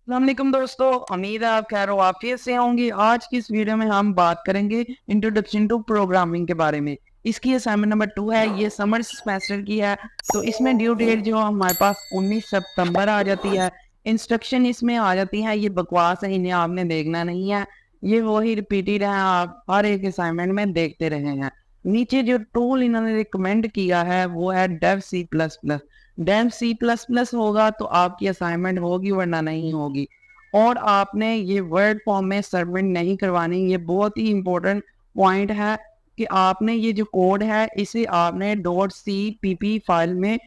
अस्सलामुअलैकुम दोस्तों, उम्मीद है आप खैर वाफियत से होंगे। आज की इस वीडियो में हम बात करेंगे इंट्रोडक्शन टू प्रोग्रामिंग के बारे में। इसकी असाइनमेंट नंबर 2 है, ये समर सेमेस्टर की है। तो इसमें ड्यू डेट जो हमारे पास 19 सितंबर आ जाती है। इंस्ट्रक्शन इसमें आ जाती है, ये बकवास है, इन्हें आपने देखना नहीं है। ये वही रिपीटेड है, आप हर एक असाइनमेंट में देखते रहे हैं। नीचे जो टूल इन्होंने रिकमेंड किया है वो है Dev C plus plus. Dev C plus plus होगा तो आपकी असाइनमेंट होगी, वरना नहीं होगी। और आपने ये वर्ड फॉर्म में सबमिट नहीं करवानी। ये बहुत ही इंपॉर्टेंट पॉइंट है कि आपने ये जो कोड है इसे आपने .cpp फाइल में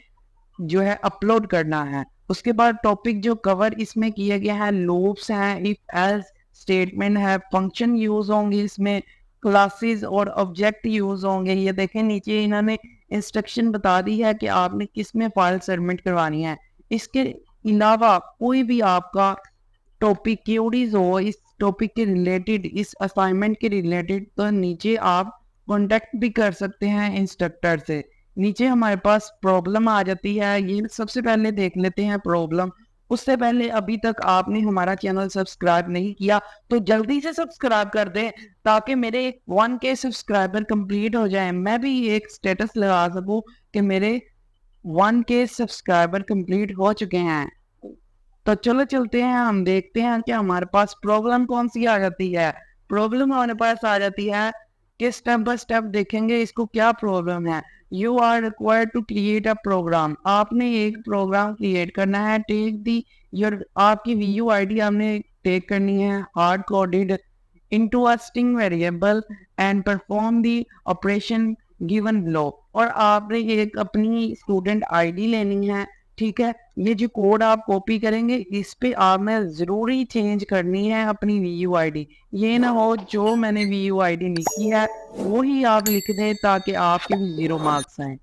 जो है अपलोड करना है। उसके बाद टॉपिक जो कवर इसमें किया गया है, लूप्स हैं, इफ एल्स स्टेटमेंट है, फंक्शन यूज होंगे इसमें, क्लासेस और ऑब्जेक्ट यूज होंगे। ये देखें नीचे इन्होंने इंस्ट्रक्शन बता दी है कि आपने किस में फाइल सबमिट करवानी है। इसके अलावा कोई भी आपका टॉपिक क्यूरीज हो इस टॉपिक के रिलेटेड, इस असाइनमेंट के रिलेटेड, तो नीचे आप कांटेक्ट भी कर सकते हैं इंस्ट्रक्टर से। नीचे हमारे पास प्रॉब्लम आ जाती है, ये सबसे पहले देख लेते हैं प्रॉब्लम। उससे पहले अभी तक आपने हमारा चैनल सब्सक्राइब नहीं किया तो जल्दी से सब्सक्राइब कर दें, ताकि मेरे 1K सब्सक्राइबर कंप्लीट हो जाए, मैं भी एक स्टेटस लगा सकूं कि मेरे 1K सब्सक्राइबर कंप्लीट हो चुके हैं। तो चलो चलते हैं, हम देखते हैं कि हमारे पास प्रॉब्लम कौन सी आ जाती है। प्रॉब्लम हमारे पास आ जाती है कि स्टेप बाय स्टेप देखेंगे इसको क्या प्रॉब्लम है। You are required to create a program. आपने एक प्रोग्राम क्रिएट करना है। टेक दी योर आपकी वीयू आईडी आपने टेक करनी है, hard coded into a string variable and perform the operation given below। और आपने एक अपनी स्टूडेंट आईडी लेनी है, ठीक है। ये जो कोड आप कॉपी करेंगे इस पे आपने जरूरी चेंज करनी है अपनी वीयू आईडी। ये ना हो जो मैंने वीयू आईडी लिखी है वही आप लिख दें ताकि आपके भी 0 मार्क्स आए।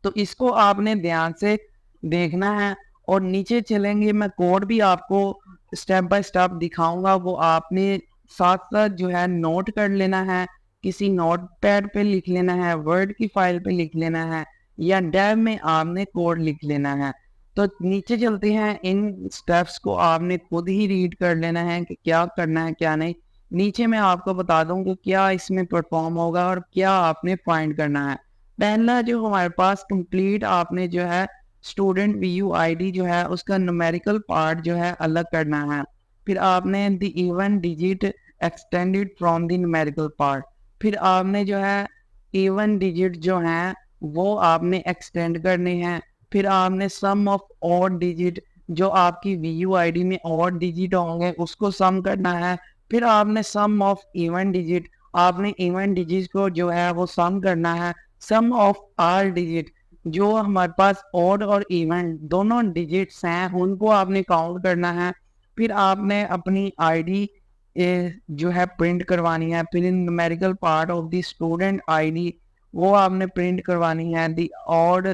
तो इसको आपने ध्यान से देखना है। और नीचे चलेंगे, मैं कोड भी आपको स्टेप बाय स्टेप दिखाऊंगा, वो आपने साथ साथ जो है नोट कर लेना है। किसी नोट पैड पे लिख लेना है, वर्ड की फाइल पे लिख लेना है, या डेव में आपने कोड लिख लेना है। तो नीचे चलते हैं, इन स्टेप्स को आपने खुद ही रीड कर लेना है कि क्या करना है क्या नहीं। नीचे मैं आपको बता दूं कि क्या इसमें परफॉर्म होगा और क्या आपने फाइंड करना है। पहला जो हमारे पास कंप्लीट, आपने जो है स्टूडेंट वीयू आईडी जो है उसका न्यूमेरिकल पार्ट जो है अलग करना है। फिर आपने the even digit extended from the numerical part. फिर आपने जो है इवन डिजिट जो है वो आपने एक्सटेंड करने हैं। फिर आपने सम ऑफ ऑड डिजिट, जो आपकी वीयू आईडी में ऑड डिजिट होंगे उसको सम करना है। फिर आपने सम ऑफ इवन डिजिट, आपने इवन डिजिट को जो है वो सम करना है। सम ऑफ आर डिजिट, जो हमारे पास ऑड और इवन दोनों डिजिट्स हैं उनको आपने काउंट करना है। फिर आपने अपनी आईडी जो है प्रिंट करवानी है। फिर numerical part of the student ID वो आपने प्रिंट करवानी है। दी ऑड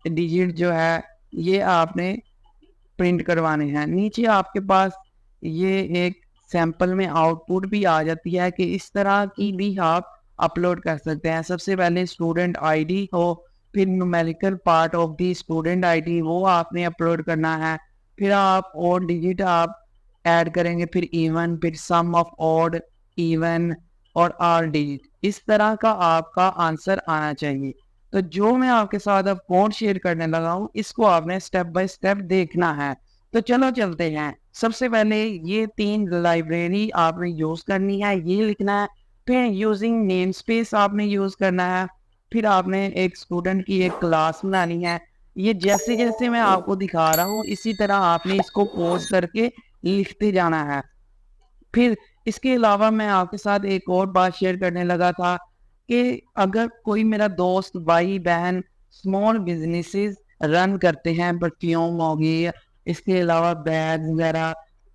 डिजिट जो है ये आपने प्रिंट करवाने हैं। नीचे आपके पास ये एक सैंपल में आउटपुट भी आ जाती है कि इस तरह की भी आप अपलोड कर सकते हैं। सबसे पहले स्टूडेंट आईडी हो, फिर numerical part of the student ID वो आपने अपलोड करना है। फिर आप और डिजिट आप ऐड करेंगे, फिर इवन, फिर सम ऑफ ऑड, इवन और आर डिजिट। इस तरह का आपका आंसर आना चाहिए। तो जो मैं आपके साथ अब कोड शेयर करने लगा हूँ इसको आपने स्टेप बाय स्टेप देखना है। तो चलो चलते हैं। सबसे पहले ये 3 लाइब्रेरी आपने यूज करनी है, ये लिखना है। फिर यूजिंग नेम स्पेस आपने यूज करना है। फिर आपने एक स्टूडेंट की एक क्लास बनानी है। ये जैसे जैसे मैं आपको दिखा रहा हूँ इसी तरह आपने इसको पॉज करके लिखते जाना है। फिर इसके अलावा मैं आपके साथ एक और बात शेयर करने लगा था कि अगर कोई मेरा दोस्त भाई बहन स्मॉल बिजनेसेस रन करते हैं, परफ्यूम होगी, इसके अलावा बैग वगैरह,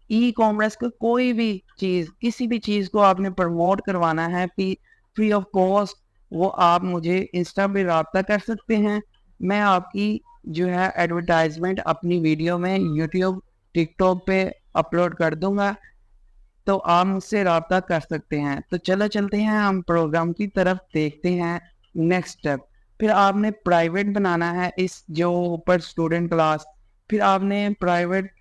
ई कॉमर्स का कोई भी चीज़, किसी भी चीज़ को आपने प्रमोट करवाना है फ्री ऑफ कॉस्ट, वो आप मुझे इंस्टा पे रब्ता कर सकते हैं। मैं आपकी जो है एडवर्टाइजमेंट अपनी वीडियो में यूट्यूब टिकटॉक पे अपलोड कर दूंगा, तो आप मुझसे रब्ता कर सकते हैं। तो चलो चलते हैं, हम प्रोग्राम की तरफ देखते हैं। नेक्स्ट स्टेप, फिर आपने प्राइवेट बनाना है इस जो ऊपर स्टूडेंट क्लास। फिर आपने प्राइवेट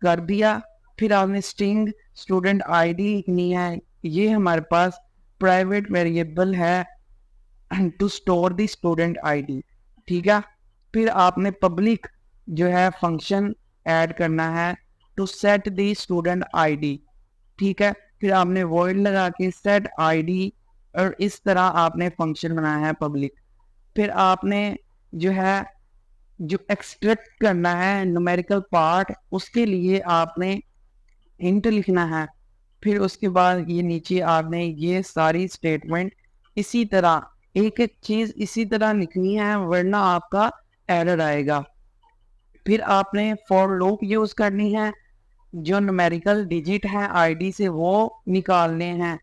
कर दिया। फिर आपने स्ट्रिंग स्टूडेंट आईडी लिखनी है। ये हमारे पास प्राइवेट वेरिएबल है to store the student ID, ठीक है। फिर आपने पब्लिक जो है फंक्शन ऐड करना है to set the student ID, ठीक है। फिर आपने वॉइड लगा के सेट आईडी, और इस तरह आपने फंक्शन बनाया है पब्लिक। फिर आपने जो है जो एक्सट्रैक्ट करना है न्यूमेरिकल पार्ट, उसके लिए आपने इंट लिखना है। फिर उसके बाद ये नीचे आपने ये सारी स्टेटमेंट इसी तरह एक एक चीज इसी तरह लिखनी है, वरना आपका एरर आएगा। फिर आपने फॉर लूप यूज करनी है, जो न्यूमेरिकल डिजिट है आईडी से वो निकालने हैं,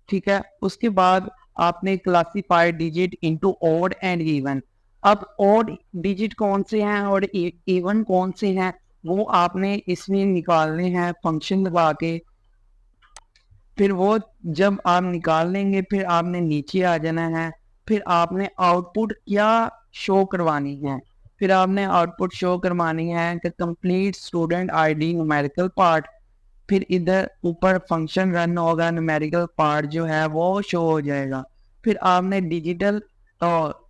ठीक है। उसके बाद आपने classify digit into odd and even. अब ऑड डिजिट कौन से हैं और इवन कौन से हैं वो आपने इसमें निकालने हैं फंक्शन लगा के। फिर वो जब आप निकाल लेंगे फिर आपने नीचे आ जाना है। फिर आपने आउटपुट क्या शो करवानी है, फिर आपने आउटपुट शो करवानी है कि complete student ID numerical part. फिर इधर ऊपर फंक्शन रन होगा, न्यूमेरिकल पार्ट जो है वो शो हो जाएगा। फिर आपने डिजिटल और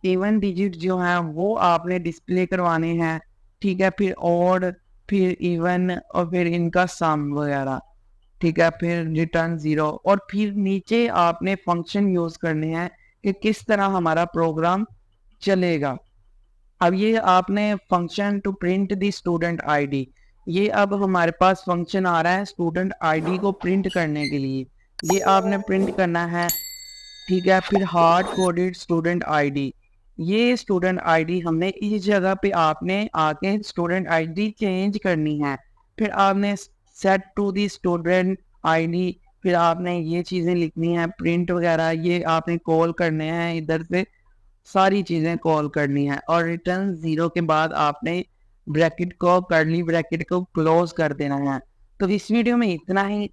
इवन डिजिट जो है वो आपने डिस्प्ले करवाने हैं, ठीक है। फिर ऑड, फिर इवन, और फिर इनका सम वगैरह, ठीक है। फिर रिटर्न 0, और फिर नीचे आपने फंक्शन यूज करने हैं कि किस तरह हमारा प्रोग्राम चलेगा। अब ये आपने function to print the student ID, ये अब हमारे पास फंक्शन आ रहा है स्टूडेंट आईडी को प्रिंट करने के लिए, ये आपने प्रिंट करना है, ठीक है। फिर हार्ड कोडेड स्टूडेंट आईडी, ये स्टूडेंट आईडी हमने इस जगह पे आपने आके स्टूडेंट आईडी चेंज करनी है। फिर आपने set to the student ID, फिर आपने ये चीज़ें लिखनी है प्रिंट वगैरह, ये आपने कॉल करने हैं, इधर से सारी चीज़ें कॉल करनी है। और रिटर्न 0 के बाद आपने ब्रैकेट को, कर्ली ब्रैकेट को क्लोज कर देना है। तो इस वीडियो में इतना ही।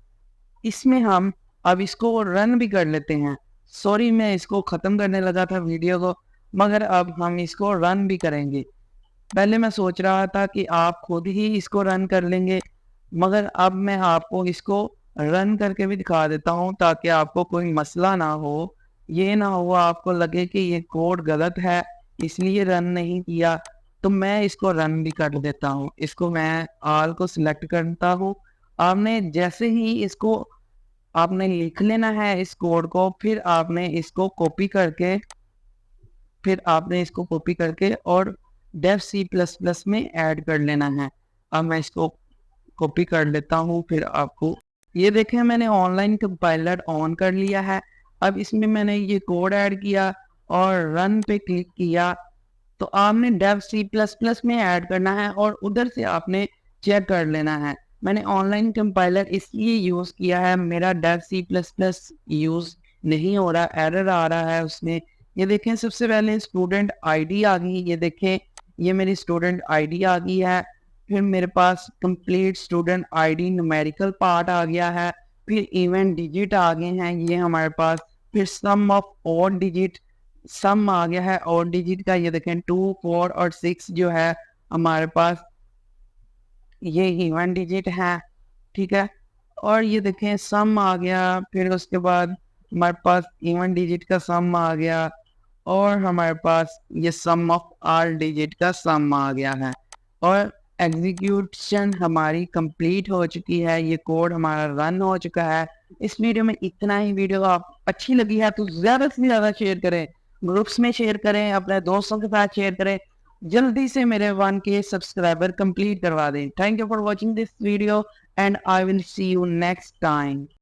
इसमें हम अब इसको रन भी कर लेते हैं। सॉरी, मैं इसको ख़त्म करने लगा था वीडियो को, मगर अब हम इसको रन भी करेंगे। पहले मैं सोच रहा था कि आप खुद ही इसको रन कर लेंगे, मगर अब मैं आपको इसको रन करके भी दिखा देता हूँ ताकि आपको कोई मसला ना हो। ये ना हो आपको लगे कि ये कोड गलत है इसलिए रन नहीं किया। तो मैं इसको रन भी कर देता हूँ। इसको मैं ऑल को सिलेक्ट करता हूँ। आपने जैसे ही इसको आपने लिख लेना है इस कोड को, फिर आपने इसको कॉपी करके, और डेव सी प्लस प्लस में ऐड कर लेना है। अब मैं इसको कॉपी कर लेता हूँ। फिर आपको ये देखें मैंने ऑनलाइन कंपाइलर ऑन कर लिया है। अब इसमें मैंने ये कोड ऐड किया और रन पे क्लिक किया, तो आपने डेव सी प्लस प्लस में ऐड करना है और उधर से आपने चेक कर लेना है। मैंने ऑनलाइन कंपाइलर इसलिए यूज़ किया है, मेरा Dev C plus plus use नहीं हो रहा, एरर आ रहा है उसमें। ये देखें सबसे पहले स्टूडेंट आईडी आ गई, ये देखें ये मेरी स्टूडेंट आईडी आ गई है। फिर मेरे पास complete student ID numerical part आ गया है। फिर इवेंट डिजिट आ गए हैं ये हमारे पास। फिर सम ऑफ ऑड डिजिट, सम आ गया है ऑड डिजिट का, ये देखें 2, 4 और 6 जो है हमारे पास ये इवन डिजिट है, ठीक है। और ये देखें सम आ गया। फिर उसके बाद हमारे पास इवन डिजिट का सम आ गया, और हमारे पास ये सम ऑफ आल डिजिट का सम आ गया है। और एग्जीक्यूशन हमारी कंप्लीट हो चुकी है, ये कोड हमारा रन हो चुका है। इस वीडियो में इतना ही। वीडियो आप अच्छी लगी है तो ज़्यादा से ज़्यादा शेयर करें, ग्रुप्स में शेयर करें, अपने दोस्तों के साथ शेयर करें। जल्दी से मेरे 1K सब्सक्राइबर कंप्लीट करवा दें। Thank you for watching this video and I will see you next time.